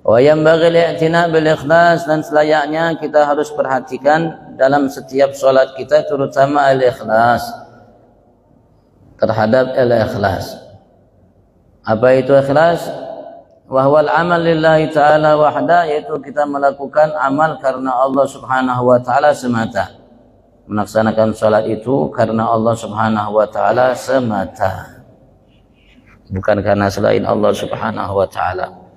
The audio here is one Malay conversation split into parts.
Wa yanbaghi al-i'tina' bil ikhlas, dan selayaknya kita harus perhatikan dalam setiap salat kita terutama al-ikhlas, terhadap al-ikhlas. Apa itu ikhlas? Wa huwa al-amal lillahi ta'ala wahda, yaitu kita melakukan amal karena Allah Subhanahu wa taala semata. Melaksanakan salat itu karena Allah Subhanahu wa taala semata, bukan karena selain Allah Subhanahu wa taala.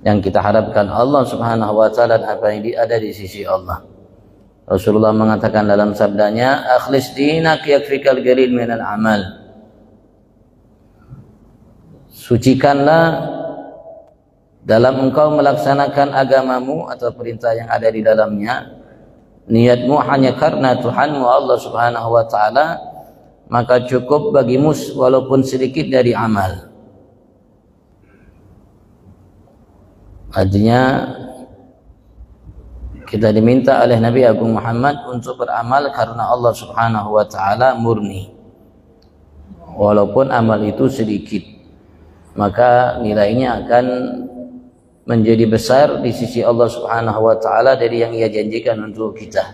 Yang kita harapkan Allah Subhanahu wa taala dan apa yang ada di sisi Allah. Rasulullah mengatakan dalam sabdanya, akhlis dinak yakfikal qalil minal amal. Sucikanlah dalam engkau melaksanakan agamamu atau perintah yang ada di dalamnya, niatmu hanya karena Tuhanmu Allah Subhanahu wa taala, maka cukup bagimu walaupun sedikit dari amal. Artinya kita diminta oleh Nabi Agung Muhammad untuk beramal karena Allah Subhanahu wa taala murni, walaupun amal itu sedikit, maka nilainya akan menjadi besar di sisi Allah Subhanahu wa taala dari yang Ia janjikan untuk kita.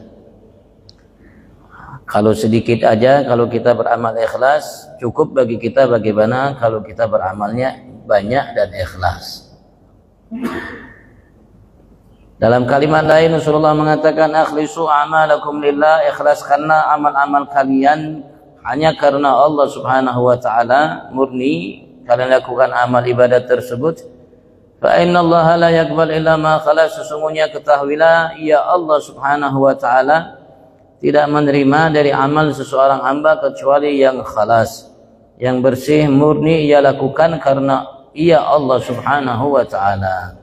Kalau sedikit aja, kalau kita beramal ikhlas, cukup bagi kita. Bagaimana kalau kita beramalnya banyak dan ikhlas? Dalam kalimat lain Rasulullah mengatakan, akhlisu a'malakum lillah, ikhlaskanlah amal-amal kalian hanya karena Allah Subhanahu wa taala, murni kalian lakukan amal ibadat tersebut. Fa innallaha la yaqbal illa ma khalas, sesungguhnya ketahuilah ya Allah Subhanahu wa taala tidak menerima dari amal seseorang hamba kecuali yang khalas, yang bersih, murni ia lakukan karena ia Allah Subhanahu wa taala.